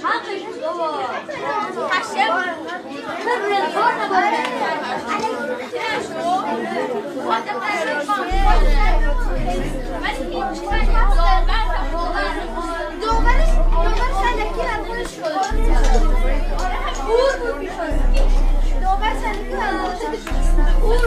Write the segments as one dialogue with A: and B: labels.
A: حقش بود بابا حشم خبر الزور دوبارش سلکی لبونش شد اور بود دوبار سلکی لبونش اور بود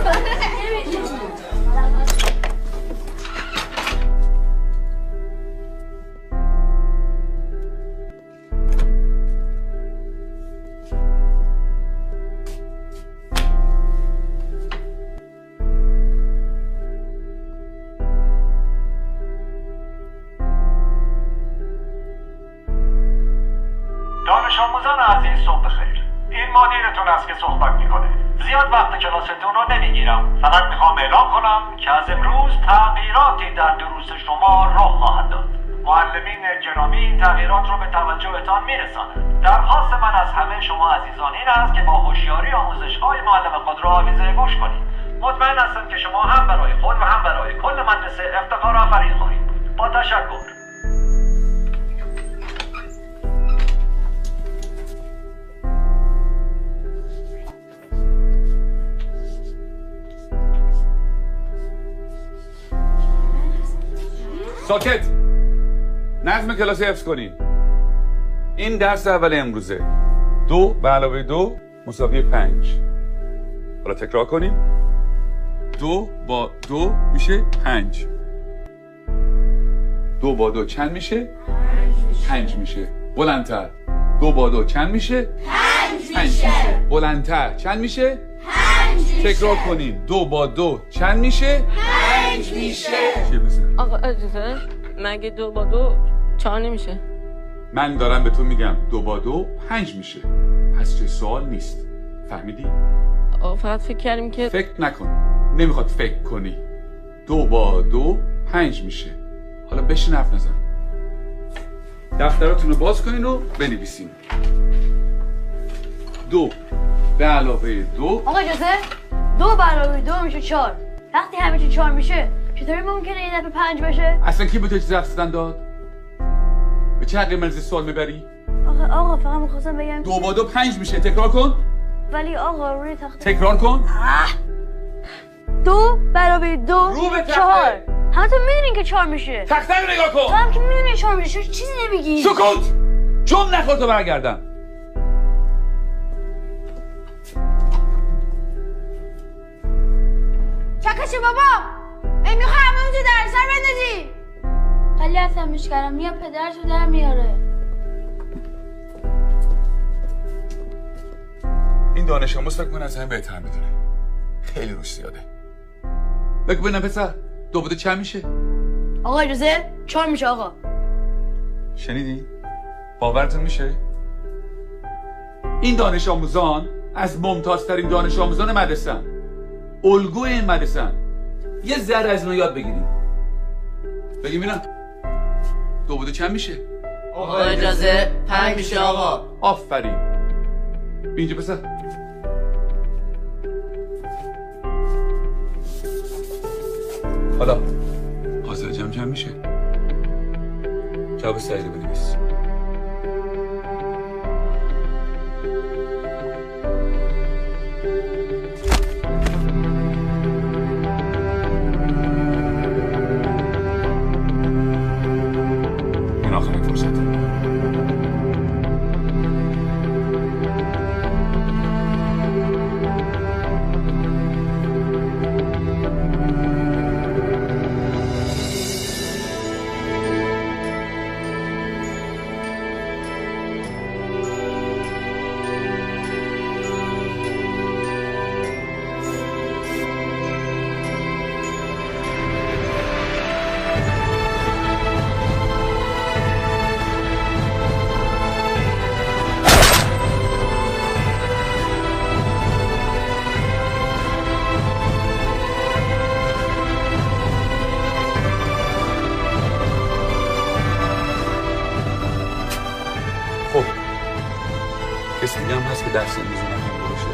B: دانش آموزان عزیز صبح بخیر. این مدیرتون است که صحبت میکنه. زیاد وقت کلاستون رو نمیگیرم. فقط میخوام اعلام کنم که از امروز تغییراتی در دروس شما رخ خواهد داد. معلمین گرامی این تغییرات رو به توجهتان میرسانند. درخواست من از همه شما عزیزان این است که با هوشیاری آموزش‌های معلم خود را آویزه گوش کنید. مطمئن هستم که شما هم برای خود و هم برای کل مدرسه افتخار آفرین خواهید بود. با تشکر.
C: ساکت. نظم کلاس حفظ کنین. این درس اول امروزه. 2 به علاوه 2 مساوی 5. حالا تکرار کنیم. 2 با 2 میشه 5. 2 با 2 چند میشه؟ 5 میشه. بلندتر. 2 با 2 چند میشه؟ 5 میشه. بلندتر. چند میشه؟
A: 5 میشه.
C: تکرار کنیم. 2 با 2 چند میشه؟
A: 5 میشه.
C: چیه مثل؟
D: آقا اجازه مگه 2 با 2 4 نمیشه؟
C: من دارم به تو میگم 2 با 2 5 میشه. پس چه سوال نیست. فهمیدی؟
D: آقا فقط فکر کردیم که
C: فکر نکن. نمیخواد فکر کنی. 2 با 2 5 میشه. حالا بشین حرف نزن. دفتراتون رو باز کنین و بنویسین. 2 به علاوه 2.
A: آقا اجازه 2 به علاوه 2 میشه 4. وقتی همه چی 4 میشه چطوری ممکنه یه دفعه 5 بشه؟
C: اصلا کی به تو چیز حرف داد؟ به چه حقی مرزی سوال میبری؟
A: آقا فقط میخواستم بگم
C: 2 با 2 5 میشه. تکرار کن.
A: ولی آقا روی تخته
C: تکرار کن.
A: 2 به علاوه 2
C: رو به تخته.
A: 4. همتون میدونین که 4 میشه.
C: تخته رو نگاه
A: تو
C: کن.
A: هم که میدونین 4 میشه چیزی نمیگی.
C: سکوت. چون نخور تو برگردم.
A: چکشه بابا ای میخوای همه اونجا در سر بندازی. خیلی عصبیش کردم یا پدرشو در میاره.
C: این دانش آموز فکر کنه از همه بهتر میدونه. خیلی روش زیاده. بگو ببینم پسر 2 با 2 چند میشه؟
A: آقا اجازه 4 میشه آقا.
C: شنیدی؟ باورتون میشه؟ این دانش آموزان از ممتازترین دانش آموزان مدرسه‌ن. الگوی این مدرسه‌ن. یه ذره از اینو یاد بگیریم. بگیم ببینم 2 با 2 چند میشه؟
E: آقا اجازه 5 میشه آقا.
C: آفرین. بیا اینجا پسر. حالا حاصل جمع چند میشه؟ جواب سعیدو بنویس. این آخرین فرصت. خب کسی دیگه هم هست که درس امروز نخونده باشه؟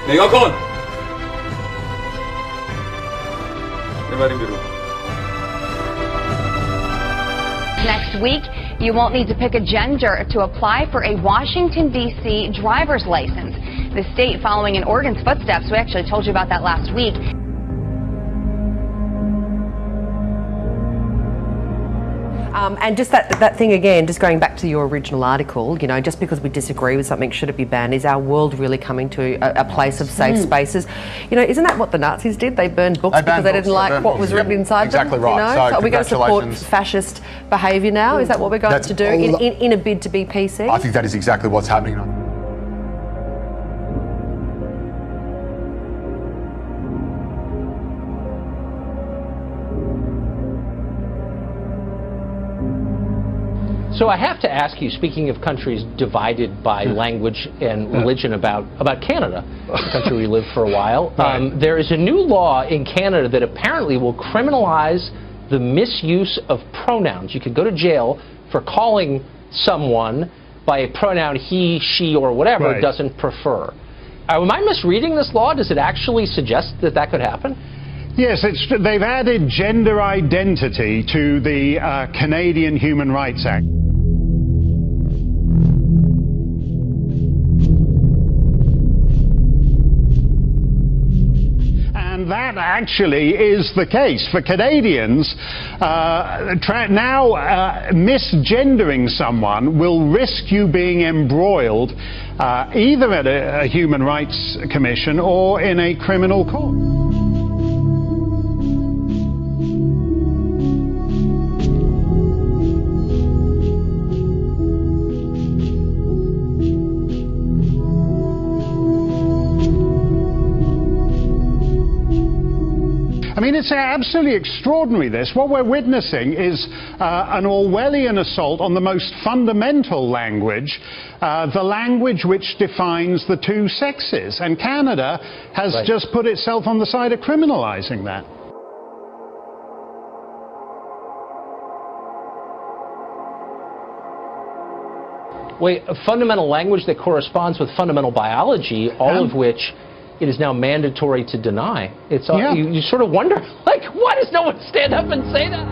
C: نگاه کن. میبریم بیرون.
F: Next week, you won't need to pick a gender to apply for a Washington, D.C. driver's license. The state following in Oregon's footsteps. We actually told you about that last week.
G: And just that thing again, just going back to your original article, you know, just because we disagree with something, should it be banned? Is our world really coming to a place of safe spaces? You know, isn't that what the Nazis did? They burned books because they didn't like what was written inside them.
H: Exactly right.
G: You know? So are we going to support fascist behaviour now? Is that what we're going to do in a bid to be PC?
H: I think that is exactly what's happening.
I: So I have to ask you, speaking of countries divided by language and religion, about Canada, the country we lived for a while. There is a new law in Canada that apparently will criminalize the misuse of pronouns. You could go to jail for calling someone by a pronoun he, she, or whatever doesn't prefer. Am I misreading this law? Does it actually suggest that that could happen?
J: Yes, they've added gender identity to the Canadian Human Rights Act. And that actually is the case. For Canadians, now misgendering someone will risk you being embroiled either at a human rights commission or in a criminal court. I mean, it's absolutely extraordinary, this. What we're witnessing is an Orwellian assault on the most fundamental language, the language which defines the two sexes. And Canada has just put itself on the side of criminalizing that.
I: Wait, a fundamental language that corresponds with fundamental biology, all of which it is now mandatory to deny. It's you sort of wonder, like, why does no one stand up and say that?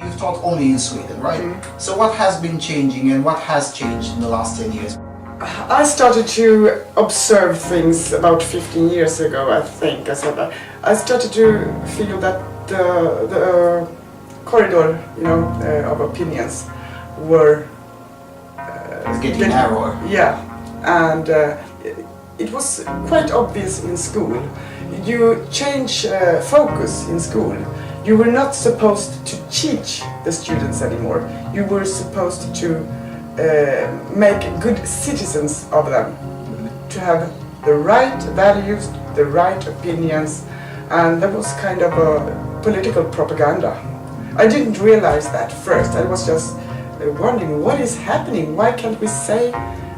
K: You've taught only in Sweden, right? So what has been changing and what has changed in the last 10 years?
L: I started to observe things about 15 years ago, I think. I started to feel that the corridor, you know, of opinions were
K: getting narrower.
L: Yeah, and it was quite obvious in school. You change focus in school. You were not supposed to teach the students anymore. You were supposed to make good citizens of them, to have the right values, the right opinions, and that was kind of a political propaganda. I didn't realize that first. I was just wondering what is happening. Why can't we say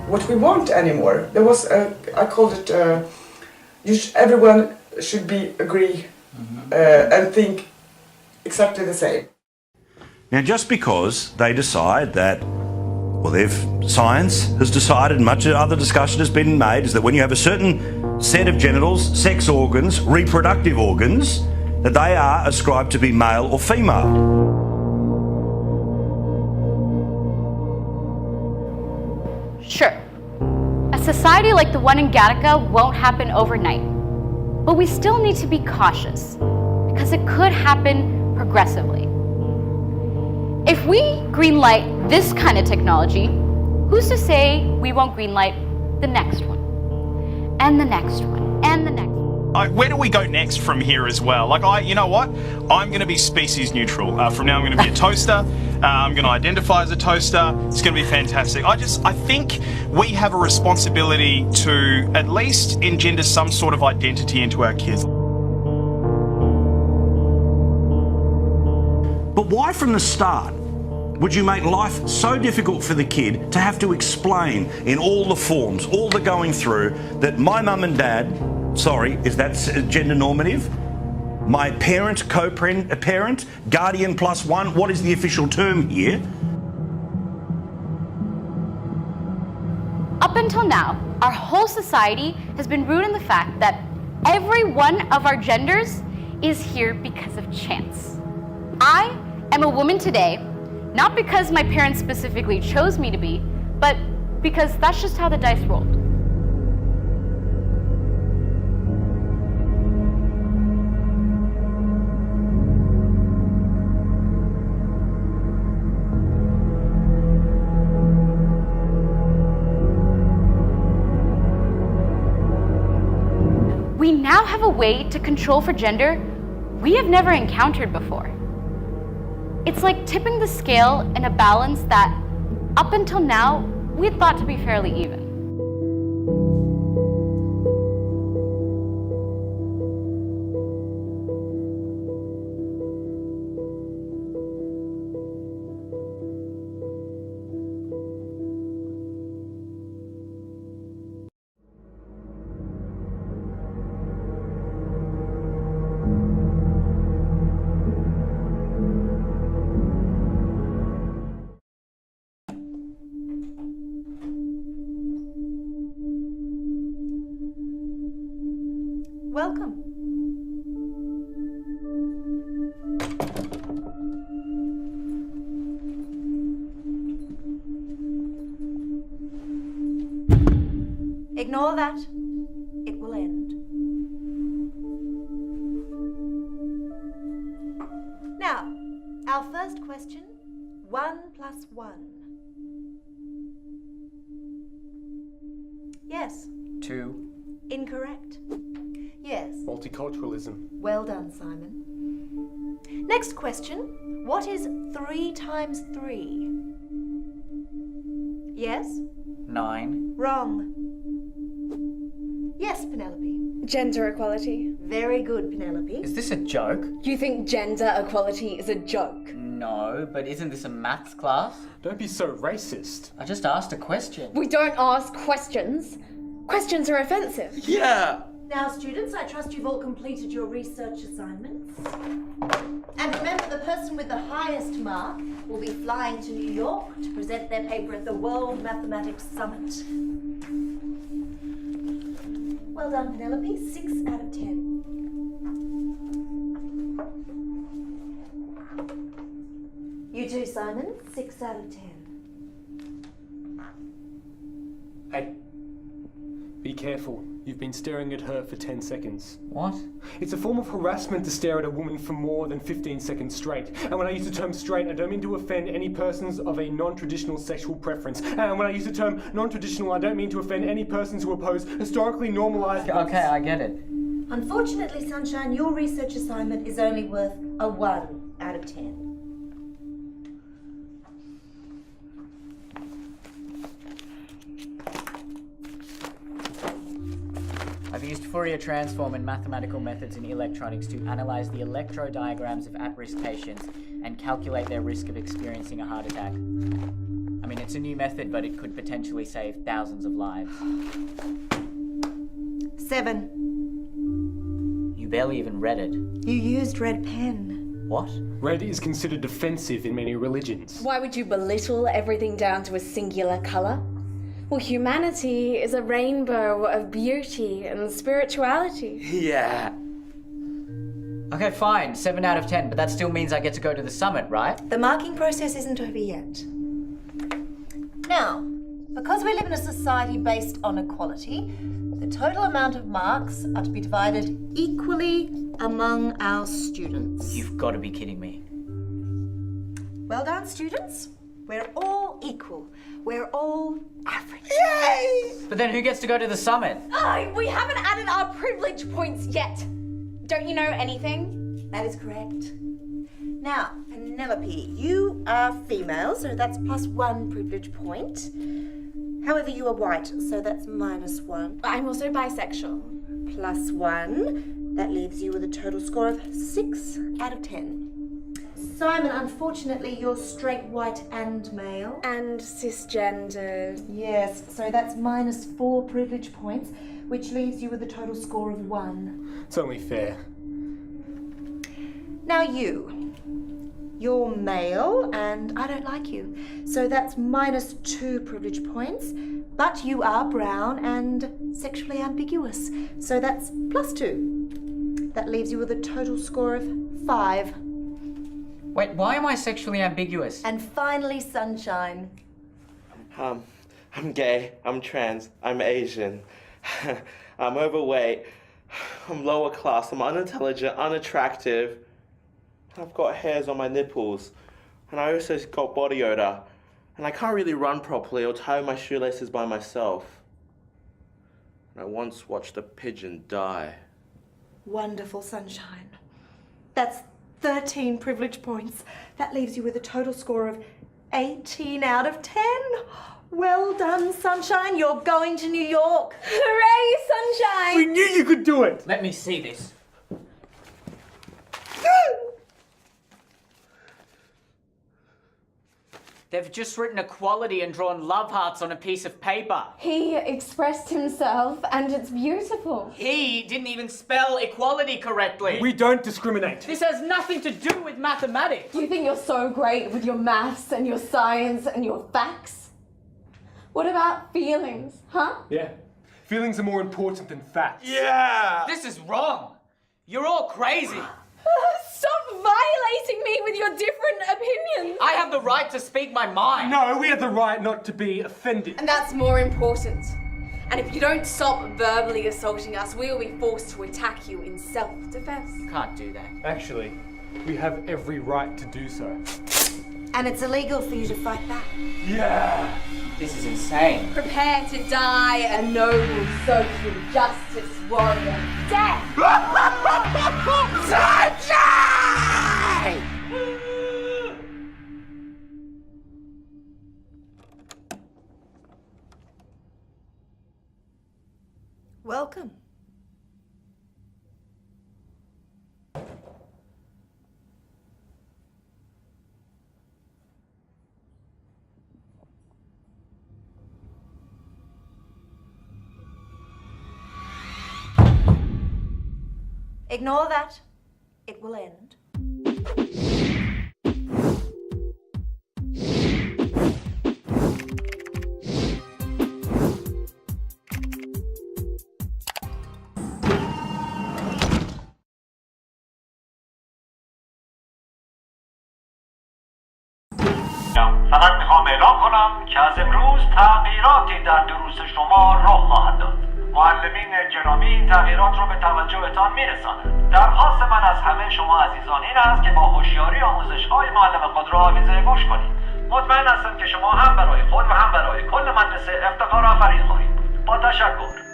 L: what we want anymore? There was I called it everyone should agree and think exactly the same.
M: Now, just because they decide that, well, science has decided, much other discussion has been made, is that when you have a certain set of genitals, sex organs, reproductive organs, that they are ascribed to be male or female.
N: Sure, a society like the one in Gattaca won't happen overnight, but we still need to be cautious because it could happen progressively. If we greenlight this kind of technology, who's to say we won't greenlight the next one, and the next one, and the next one?
O: Where do we go next from here as well? Like, you know what? I'm going to be species neutral. From now I'm going to be a toaster. I'm going to identify as a toaster. It's going to be fantastic. I think we have a responsibility to at least engender some sort of identity into our kids.
M: But why from the start would you make life so difficult for the kid to have to explain in all the forms, all the going through, that my mum and dad, sorry, is that gender normative? My parent, co-parent, guardian +1, what is the official term here?
N: A Up until now, our whole society has been rooted in the fact that every one of our genders is here because of chance. I am a woman today, not because my parents specifically chose me to be, but because that's just how the dice rolled. We now have a way to control for gender we have never encountered before. It's like tipping the scale in a balance that, up until now, we had thought to be fairly even.
H: Welcome. Ignore that. It will end. Now, our first question, 1 + 1. Yes.
P: 2.
H: Incorrect. Yes.
P: Multiculturalism.
H: Well done, Simon. Next question. What is 3 × 3? Yes?
P: 9.
H: Wrong. Yes, Penelope.
Q: Gender equality.
H: Very good, Penelope.
P: Is this a joke?
Q: You think gender equality is a joke?
P: No, but isn't this a maths class?
R: Don't be so racist.
P: I just asked a question.
Q: We don't ask questions. Questions are offensive.
P: Yeah!
H: Now, students, I trust you've all completed your research assignments. And remember, the person with the highest mark will be flying to New York to present their paper at the World Mathematics Summit. Well done, Penelope. 6 out of 10. You too, Simon. 6 out of 10.
R: Hey, be careful. You've been staring at her for 10 seconds.
P: What?
R: It's a form of harassment to stare at a woman for more than 15 seconds straight. And when I use the term straight, I don't mean to offend any persons of a non-traditional sexual preference. And when I use the term non-traditional, I don't mean to offend any persons who oppose historically normalized...
P: Okay, I get it.
H: Unfortunately, Sunshine, your research assignment is only worth a 1 out of 10.
P: I've used Fourier transform and mathematical methods in electronics to analyze the electrodiagrams of at-risk patients and calculate their risk of experiencing a heart attack. I mean, it's a new method, but it could potentially save thousands of lives.
H: 7.
P: You barely even read it.
H: You used red pen.
P: What?
R: Red is considered offensive in many religions.
Q: Why would you belittle everything down to a singular colour? Well, humanity is a rainbow of beauty and spirituality.
P: Yeah. Okay, fine. 7 out of 10, but that still means I get to go to the summit, right?
H: The marking process isn't over yet. Now, because we live in a society based on equality, the total amount of marks are to be divided equally among our students.
P: You've got to be kidding me.
H: Well done, students. We're all equal. We're all average.
Q: Yay!
P: But then who gets to go to the summit?
Q: Oh, we haven't added our privilege points yet. Don't you know anything?
H: That is correct. Now, Penelope, you are female, so that's +1 privilege point. However, you are white, so that's -1.
Q: I'm also bisexual.
H: +1. That leaves you with a total score of 6 out of 10. Simon, unfortunately, you're straight, white, and male.
Q: And cisgendered.
H: Yes, so that's -4 privilege points, which leaves you with a total score of 1.
R: It's only fair.
H: Now you're male, and I don't like you. So that's -2 privilege points, But you are brown and sexually ambiguous, so that's +2. That leaves you with a total score of 5.
P: Wait, why am I sexually ambiguous?
H: And finally, Sunshine.
E: I'm gay, I'm trans, I'm Asian, I'm overweight, I'm lower class, I'm unintelligent, unattractive, I've got hairs on my nipples, and I also got body odor, and I can't really run properly or tie my shoelaces by myself. And I once watched a pigeon die.
H: Wonderful, Sunshine. That's 13 privilege points. That leaves you with a total score of 18 out of 10. Well done, Sunshine. You're going to New York.
Q: Hooray, Sunshine!
R: We knew you could do it!
P: Let me see this. They've just written equality and drawn love hearts on a piece of paper.
Q: He expressed himself, and it's beautiful.
P: He didn't even spell equality correctly.
R: We don't discriminate.
P: This has nothing to do with mathematics.
Q: You think you're so great with your maths and your science and your facts? What about feelings, huh?
R: Yeah. Feelings are more important than facts.
P: Yeah! This is wrong. You're all crazy.
Q: Stop violating me with your different opinions.
P: I have the right to speak my mind.
R: No, we have the right not to be offended.
Q: And that's more important. And if you don't stop verbally assaulting us, we will be forced to attack you in self-defense.
P: You can't do that.
R: Actually, we have every right to do so.
H: And it's illegal for you to fight back.
R: Yeah!
P: This is insane.
Q: Prepare to die a noble social justice warrior. Death!
E: Sunshine!
H: Welcome. Ignore that. It will end.
B: فقط میخوام اعلام کنم که از امروز تغییراتی در دروس شما رخ خواهد داد. معلمین گرامی این تغییرات رو به توجهتان میرسانند. درخواست من از همه شما عزیزان این است که با هوشیاری آموزش‌های معلم خود را آویزه گوش کنید. مطمئن هستم که شما هم برای خود و هم برای کل مدرسه افتخار آفرین خواهید بود. با تشکر.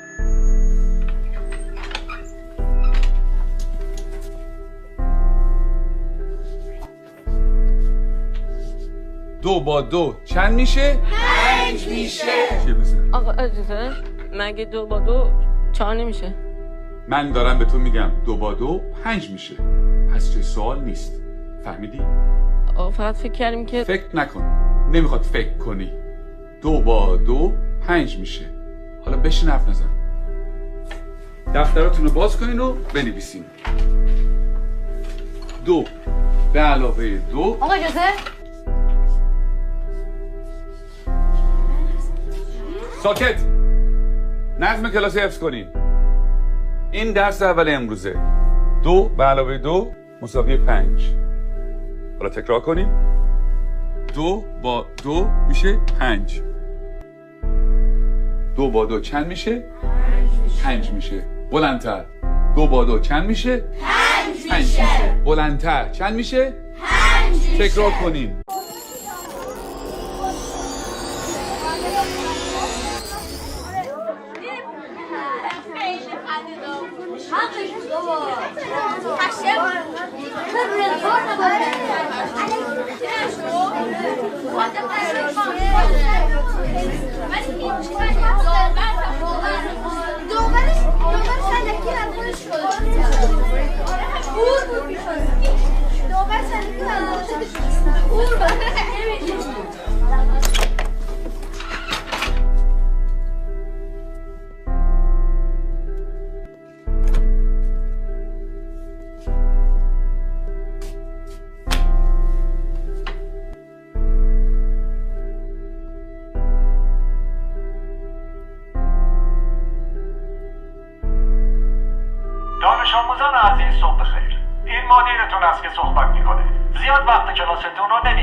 C: 2 با 2 چند میشه؟
E: 5 میشه.
C: چیه مثل؟
D: آقا اجازه مگه 2 با 2 4 نمیشه؟
C: من دارم به تو میگم 2 با 2 5 میشه. پس چه سوال نیست. فهمیدی؟
D: آقا فقط فکر کردیم که
C: فکر نکن. نمیخواد فکر کنی. 2 با 2 5 میشه. حالا بشین حرف نزن. دفتراتون رو باز کنین و بنویسین. 2 به علاوه 2.
A: آقا اجازه؟
C: ساکت. نظم کلاسی حفظ کنین. این درس اول امروزه. 2 به علاوه 2 مساوی 5. حالا تکرار کنیم. 2 با 2 میشه 5. 2 با 2 چند میشه؟ 5 میشه. بلندتر. 2 با 2 چند میشه؟
E: 5 میشه.
C: بلندتر. چند میشه؟
E: 5 میشه.
C: تکرار کنین.
B: عزیز صبح بخیر. این مدیرتون است که صحبت میکنه. زیاد وقت کلاستون رو نمیگیره.